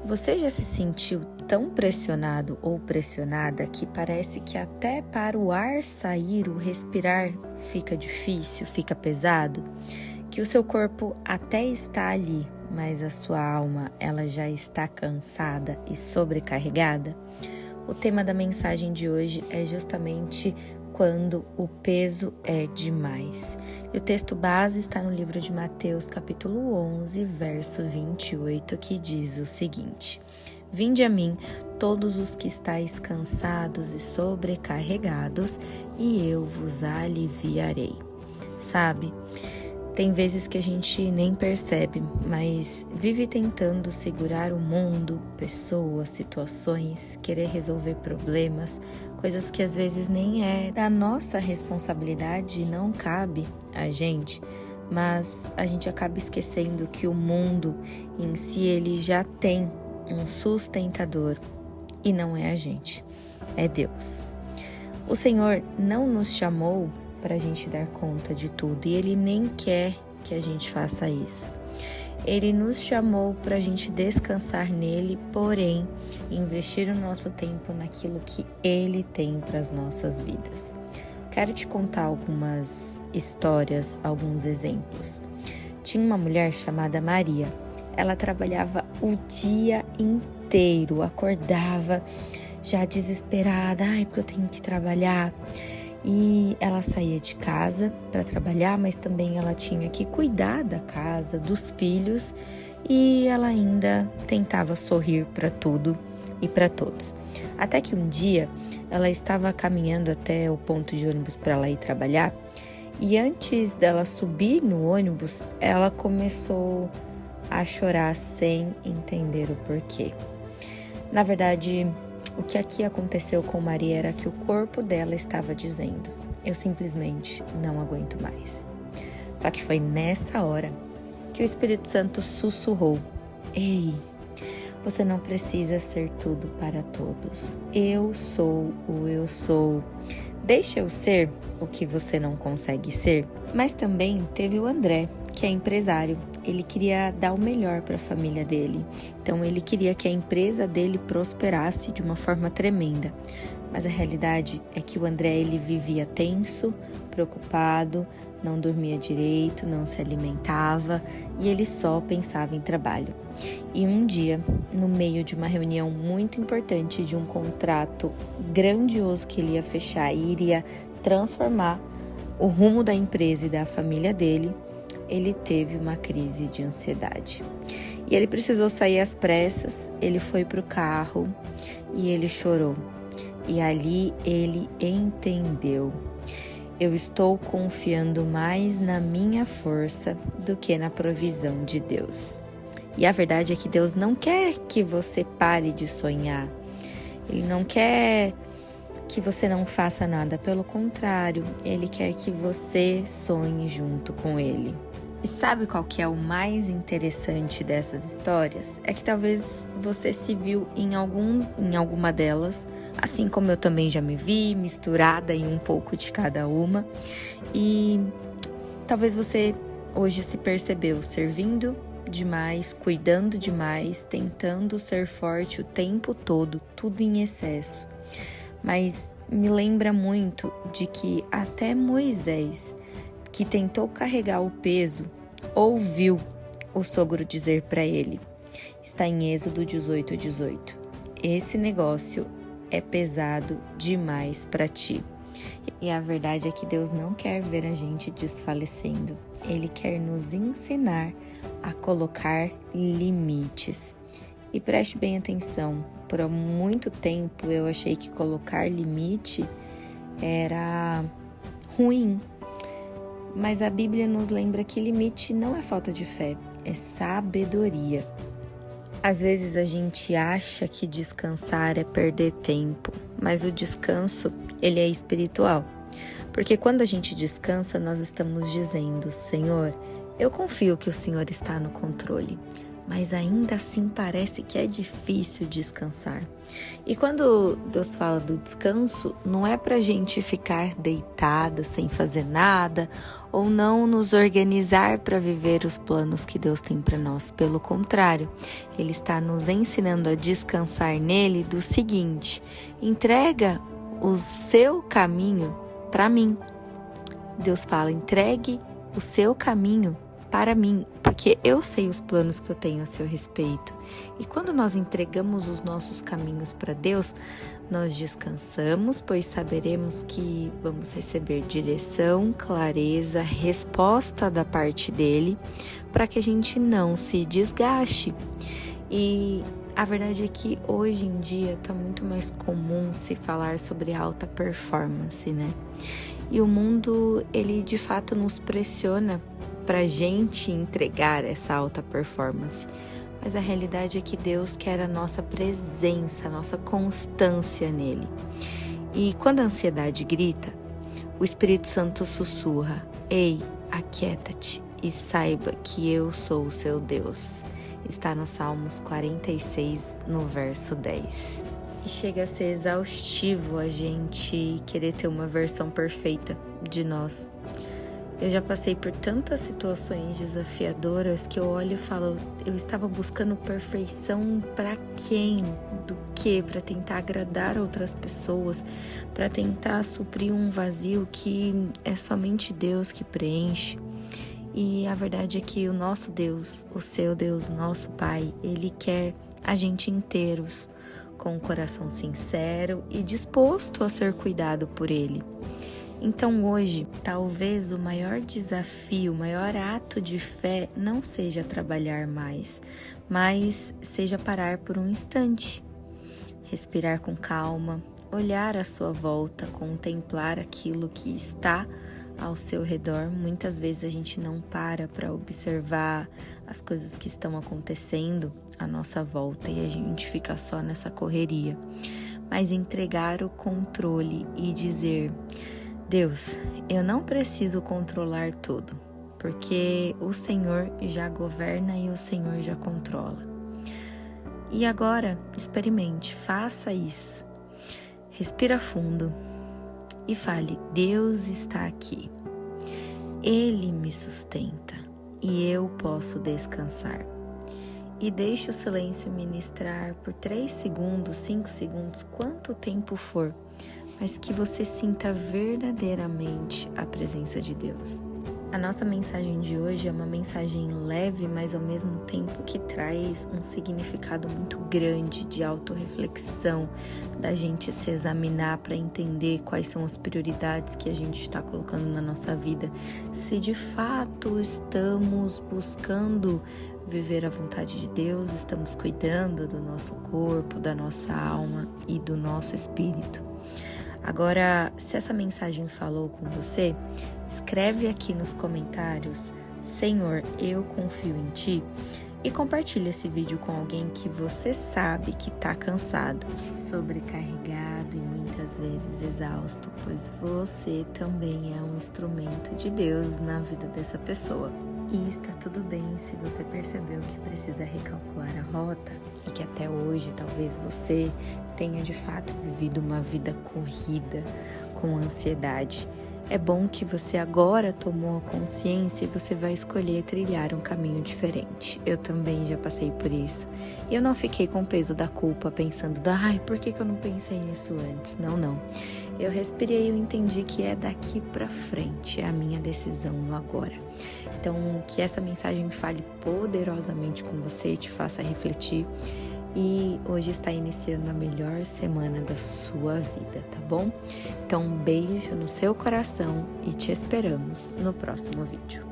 Você já se sentiu tão pressionado ou pressionada que parece que até para o ar sair, o respirar fica difícil, fica pesado? Que o seu corpo até está ali, mas a sua alma ela já está cansada e sobrecarregada? O tema da mensagem de hoje é justamente quando o peso é demais. E o texto base está no livro de Mateus, capítulo 11, verso 28, que diz o seguinte: Vinde a mim, todos os que estáis cansados e sobrecarregados, e eu vos aliviarei. Sabe, tem vezes que a gente nem percebe, mas vive tentando segurar o mundo, pessoas, situações, querer resolver problemas, coisas que às vezes nem é da nossa responsabilidade e não cabe a gente, mas a gente acaba esquecendo que o mundo em si ele já tem um sustentador e não é a gente, é Deus. O Senhor não nos chamou para a gente dar conta de tudo e Ele nem quer que a gente faça isso. Ele nos chamou para a gente descansar nele, porém, investir o nosso tempo naquilo que Ele tem para as nossas vidas. Quero te contar algumas histórias, alguns exemplos. Tinha uma mulher chamada Maria. Ela trabalhava o dia inteiro, acordava já desesperada, porque eu tenho que trabalhar. E ela saía de casa para trabalhar, mas também ela tinha que cuidar da casa, dos filhos, e ela ainda tentava sorrir para tudo e para todos. Até que um dia ela estava caminhando até o ponto de ônibus para ela ir trabalhar, e antes dela subir no ônibus, ela começou a chorar sem entender o porquê. Na verdade, o que aqui aconteceu com Maria era que o corpo dela estava dizendo: eu simplesmente não aguento mais. Só que foi nessa hora que o Espírito Santo sussurrou: ei, você não precisa ser tudo para todos. Eu sou o eu sou. Deixa eu ser o que você não consegue ser. Mas também teve o André, que é empresário. Ele queria dar o melhor para a família dele. Então ele queria que a empresa dele prosperasse de uma forma tremenda. Mas a realidade é que o André ele vivia tenso, preocupado, não dormia direito, não se alimentava e ele só pensava em trabalho. E um dia, no meio de uma reunião muito importante de um contrato grandioso que ele ia fechar e iria transformar o rumo da empresa e da família dele, ele teve uma crise de ansiedade. E ele precisou sair às pressas, ele foi para o carro e ele chorou. E ali ele entendeu: eu estou confiando mais na minha força do que na provisão de Deus. E a verdade é que Deus não quer que você pare de sonhar. Ele não quer que você não faça nada. Pelo contrário, Ele quer que você sonhe junto com Ele. E sabe qual que é o mais interessante dessas histórias? É que talvez você se viu em alguma delas, assim como eu também já me vi, misturada em um pouco de cada uma. E talvez você hoje se percebeu servindo demais, cuidando demais, tentando ser forte o tempo todo, tudo em excesso. Mas me lembra muito de que até Moisés, que tentou carregar o peso, ouviu o sogro dizer para ele. Está em Êxodo 18:18. Esse negócio é pesado demais para ti. E a verdade é que Deus não quer ver a gente desfalecendo. Ele quer nos ensinar a colocar limites. E preste bem atenção, por muito tempo eu achei que colocar limite era ruim. Mas a Bíblia nos lembra que limite não é falta de fé, é sabedoria. Às vezes a gente acha que descansar é perder tempo, mas o descanso, ele é espiritual. Porque quando a gente descansa, nós estamos dizendo: Senhor, eu confio que o Senhor está no controle. mas ainda assim parece que é difícil descansar. E quando Deus fala do descanso, não é para a gente ficar deitada sem fazer nada ou não nos organizar para viver os planos que Deus tem para nós. Pelo contrário, Ele está nos ensinando a descansar nele do seguinte: entrega o seu caminho para mim. Deus fala: entregue o seu caminho para mim, porque eu sei os planos que eu tenho a seu respeito. E quando nós entregamos os nossos caminhos para Deus, nós descansamos, pois saberemos que vamos receber direção, clareza, resposta da parte dele, para que a gente não se desgaste. E a verdade é que hoje em dia está muito mais comum se falar sobre alta performance, né? E o mundo, ele de fato nos pressiona para a gente entregar essa alta performance. Mas a realidade é que Deus quer a nossa presença, a nossa constância nele. E quando a ansiedade grita, o Espírito Santo sussurra: ei, aquieta-te e saiba que eu sou o seu Deus. Está no Salmos 46, no verso 10. E chega a ser exaustivo a gente querer ter uma versão perfeita de nós. Eu já passei por tantas situações desafiadoras que eu olho e falo: eu estava buscando perfeição para quem? Do que? Para tentar agradar outras pessoas, para tentar suprir um vazio que é somente Deus que preenche. E a verdade é que o nosso Deus, o seu Deus, o nosso Pai, Ele quer a gente inteiros, com o coração sincero e disposto a ser cuidado por Ele. Então hoje, talvez o maior desafio, o maior ato de fé não seja trabalhar mais, mas seja parar por um instante, respirar com calma, olhar à sua volta, contemplar aquilo que está ao seu redor. Muitas vezes a gente não para observar as coisas que estão acontecendo à nossa volta e a gente fica só nessa correria. Mas entregar o controle e dizer: Deus, eu não preciso controlar tudo, porque o Senhor já governa e o Senhor já controla. E agora, experimente, faça isso. Respira fundo e fale: Deus está aqui. Ele me sustenta e eu posso descansar. E deixe o silêncio ministrar por 3 segundos, 5 segundos, quanto tempo for, mas que você sinta verdadeiramente a presença de Deus. A nossa mensagem de hoje é uma mensagem leve, mas ao mesmo tempo que traz um significado muito grande de autorreflexão, da gente se examinar para entender quais são as prioridades que a gente está colocando na nossa vida, se de fato estamos buscando viver a vontade de Deus, estamos cuidando do nosso corpo, da nossa alma e do nosso espírito. Agora, se essa mensagem falou com você, escreve aqui nos comentários: Senhor, eu confio em Ti, e compartilha esse vídeo com alguém que você sabe que está cansado, sobrecarregado e muitas vezes exausto, pois você também é um instrumento de Deus na vida dessa pessoa. E está tudo bem se você percebeu que precisa recalcular a rota e que até hoje talvez você tenha de fato vivido uma vida corrida com ansiedade. É bom que você agora tomou a consciência e você vai escolher trilhar um caminho diferente. Eu também já passei por isso. E eu não fiquei com o peso da culpa pensando: ai, por que eu não pensei nisso antes? Não. Eu respirei e eu entendi que é daqui pra frente, é a minha decisão no agora. Então, que essa mensagem fale poderosamente com você, te faça refletir. E hoje está iniciando a melhor semana da sua vida, tá bom? Então, um beijo no seu coração e te esperamos no próximo vídeo.